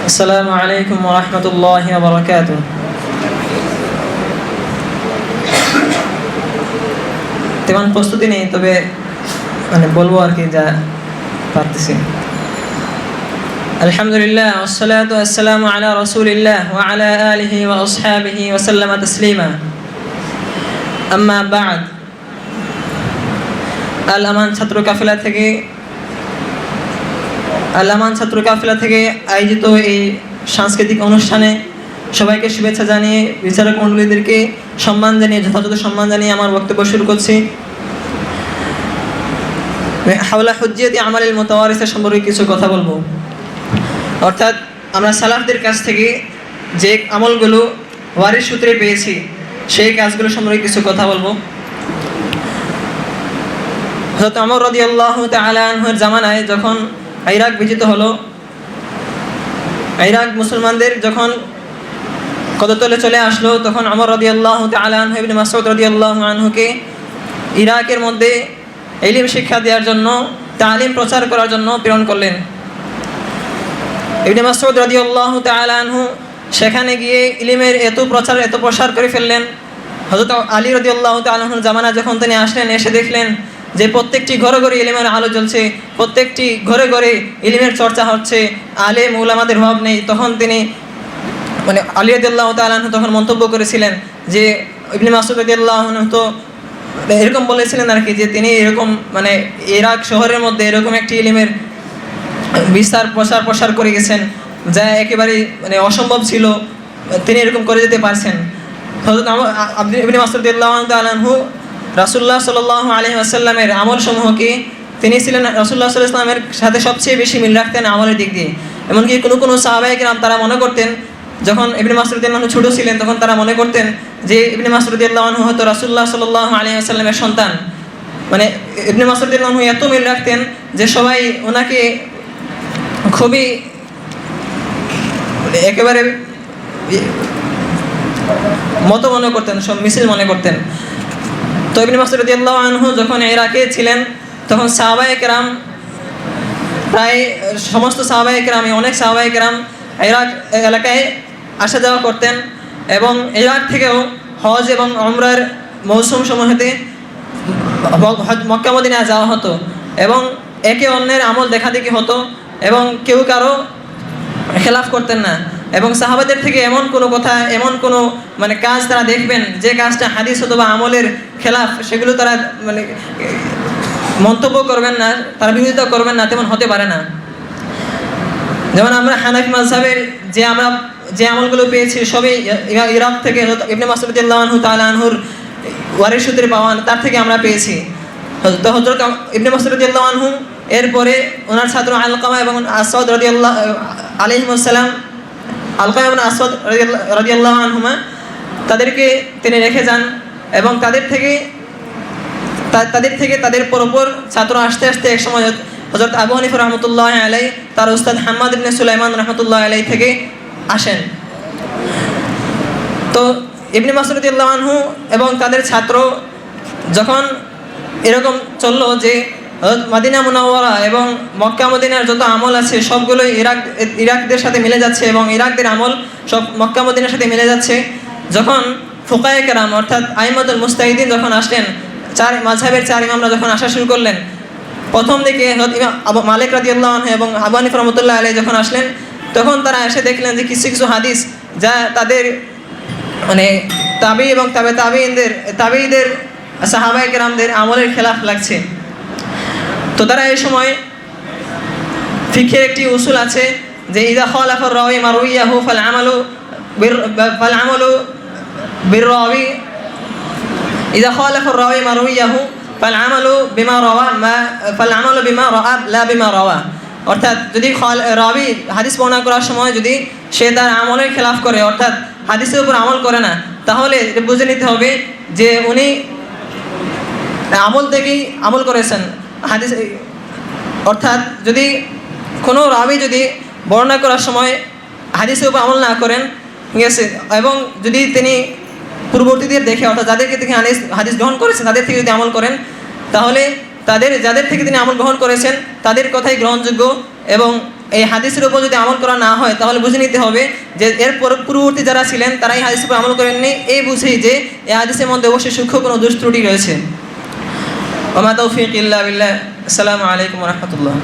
আসসালামু আলাইকুম ওয়া রাহমাতুল্লাহি ওয়া বারাকাতুহু। তেমন প্রস্তুতি নেই, তবে বলবো আর কি যা পারতেছি। আলহামদুলিল্লাহ ওয়াসসালাতু ওয়াসসালামু আলা রাসূলিল্লাহ ওয়া আলা আলিহি ওয়া আসহাবিহি ওয়া সাল্লামা তাসলিমা। আম্মা বা'দ। আল আমান ছাত্র কাফেলা থেকে আয়োজিত এই সাংস্কৃতিক অনুষ্ঠানে সবাইকে শুভেচ্ছা জানিয়ে, বিচারক মণ্ডলীদেরকে সম্মান জানিয়ে, যথাযথ সম্মান জানিয়ে আমার বক্তব্য শুরু করছি। হাওলা হুজ্জিয়াতি আমালিল মুতাওয়ারিসের সম্পর্কে কিছু কথা বলবো। অর্থাৎ আমরা সালাফদের কাছ থেকে যে আমলগুলো ওয়ারিস সূত্রে পেয়েছি সেই কাজগুলো সম্পর্কে কিছু কথা বলবো। হযরত ওমর রাদিয়াল্লাহু তাআলা আনহুর জামানায় যখন ইরাক বিজিত হলো, ইরাক মুসলমানদের যখন কদতলে চলে আসলো, তখন ওমর রাদিয়াল্লাহু তাআলা আনহু ইবনে মাসউদ রাদিয়াল্লাহু আনহুকে ইরাকের মধ্যে ইলম শিক্ষা দেওয়ার জন্য, তালিম প্রচার করার জন্য প্রেরণ করলেন। ইবনে মাসউদ রাদিয়াল্লাহু তাআলা আনহু সেখানে গিয়ে ইলমের এত প্রসার করে ফেললেন। হযরত আলী রাদিয়াল্লাহু তাআলা আনহুর জামানা যখন তিনি আসলেন, এসে দেখলেন যে প্রত্যেকটি ঘরে ঘরে ইলমের আলো জ্বলছে, প্রত্যেকটি ঘরে ঘরে ইলমের চর্চা হচ্ছে, আলেম উলামাদের অভাব নেই। তখন তিনি আলী রাদিয়াল্লাহু তাআলা আনহু তখন মন্তব্য করেছিলেন যে ইবনে মাসউদ রাদিয়াল্লাহু আনহু তো এরকম বলেছিলেন আর কি, যে তিনি এরকম ইরাক শহরের মধ্যে এরকম একটি ইলমের প্রসার করে গেছেন যা একেবারে অসম্ভব ছিল, তিনি এরকম করে যেতে পারছেন। হযরত ইবনে মাসউদ রাদিয়াল্লাহু তাআলা আনহু রাসূলুল্লাহ সাল্লাল্লাহু আলাইহি ওয়াসাল্লামের আমলসমূহকে, তিনি ছিলেন রাসূলুল্লাহ সাল্লাল্লাহু আলাইহি ওয়াসাল্লামের সাথে সবচেয়ে বেশি মিল রাখতেন আমলের দিক দিয়ে। এমনকি কোনো সাহাবায়ে কেরাম তারা মনে করতেন, যখন ইবনে মাসউদ রাদিয়াল্লাহু আনহু ছোট ছিলেন তখন তারা মনে করতেন যে ইবনে মাসউদ রাদিয়াল্লাহু আনহু হয়তো রাসূলুল্লাহ সাল্লাল্লাহু আলাইহি ওয়াসাল্লামের সন্তান। ইবনে মাসউদ রাদিয়াল্লাহু আনহু এত মিল রাখতেন যে সবাই ওনাকে খুবই একেবারে মতো মনে করতেন, সব মিছিল মনে করতেন। তো ইবনে মাসউদ রাদিয়াল্লাহু আনহু যখন ইরাকে ছিলেন, তখন সাহাবায়ে কেরাম, প্রায় সমস্ত সাহাবায়ে কেরাম, অনেক সাহাবায়ে কেরাম ইরাক এলাকায় আসা যাওয়া করতেন, এবং ইরাক থেকেও হজ এবং উমরার মৌসুম সমূহেতে মক্কা মদিনায় যাওয়া হতো, এবং একে অন্যের আমল দেখাদেখি হতো, এবং কেউ কারো খেলাফ করতেন না। এবং সাহাবাদের থেকে এমন কোনো কথা, এমন কোনো কাজ তারা দেখবেন যে কাজটা হাদিস অথবা আমলের খেলাফ, সেগুলো তারা মন্তব্য করবেন না, তারা বিরোধিতা করবেন না, তেমন হতে পারে না। যেমন আমরা হানাফি মাযহাবের যে আমলগুলো পেয়েছি সবই ইরাক থেকে ইবনে মাসউদ রাদিয়াল্লাহু তাআলা আনহুর ওয়ারিস সূত্রে পাওয়া, তার থেকে আমরা পেয়েছি। তো হযরত ইবনে মাসউদ রাদিয়াল্লাহু আনহু এরপরে ওনার ছাত্র আলকামা এবং আসওয়াদ রাদিয়াল্লাহু আলাইহিমুস সালাম, আলকামা এবং আসওয়াদ রাদিয়াল্লাহু আনহুমা, তাদেরকে তিনি রেখে যান, এবং তাদের থেকে তাদের পরপর ছাত্র আসতে আসতে একসময় হযরত আবু হানিফা রাহমাতুল্লাহি আলাইহি তার উস্তাদ হাম্মাদ ইবনে সুলাইমান রাহমাতুল্লাহি আলাইহি থেকে আসেন। তো ইবনে মাসউদ রাদিয়াল্লাহু আনহু এবং তাদের ছাত্র যখন এরকম চললো যে মদিনা মুনাওয়ারা এবং মক্কা মদিনার যত আমল আছে সবগুলোই ইরাকদের সাথে মিলে যাচ্ছে, এবং ইরাকদের আমল সব মক্কা মদিনার সাথে মিলে যাচ্ছে, যখন ফুকায়ে কেরাম অর্থাৎ আইমাতুল মুস্তাহিদিন যখন আসলেন, মাযহাবের চার ইমামরা যখন আসা শুরু করলেন, প্রথম দিকে আবু মালিক রাদিয়াল্লাহু আনহু এবং আবু হানিফা রাহমাতুল্লাহি আলাইহি যখন আসলেন, তখন তারা এসে দেখলেন যে কিছু কিছু হাদিস যা তাদের তাবি এবং তাবিঈদের সাহাবায়ে কেরামদের আমলের খেলাফ লাগছে। তো তারা এই সময় ফিকহের একটি উসুল আছে যে ইযা খালাফার রাওয়ী মারউইয়াহু ফাল আমালু বির-রাওয়ী, ইযা খালাফার রাওয়ী মারউইয়াহু ফাল আমালু বিমা রাআ লা বিমা রাওয়া। অর্থাৎ যদি রাবী হাদিস বর্ণনা করার সময় যদি সে তার আমলের খেলাফ করে, অর্থাৎ হাদিসের উপর আমল করে না, তাহলে বুঝে নিতে হবে যে উনি আমল থেকেই আমল করেছেন হাদিস। অর্থাৎ যদি কোনো রাবী যদি বর্ণনা করার সময় হাদিসের উপর আমল না করেন, ঠিক আছে, এবং যদি তিনি পূর্ববর্তীদের দেখে, অর্থাৎ যাদেরকে থেকে হাদিস গ্রহণ করেছেন তাদের থেকে যদি আমল করেন, তাহলে যাদের থেকে তিনি আমল গ্রহণ করেছেন তাদের কথাই গ্রহণযোগ্য, এবং এই হাদিসের উপর যদি আমল করা না হয় তাহলে বুঝে নিতে হবে যে এর পূর্ববর্তী যারা ছিলেন তারা এই হাদিসের উপর আমল করেননি, এই বুঝেই যে এই হাদিসের মধ্যে অবশ্যই সূক্ষ্ম কোনো দোষ ত্রুটি রয়েছে। ওয়া মা তাওফীক ইল্লা বিল্লাহ। আসসালামু আলাইকুম ওয়া রাহমাতুল্লাহ।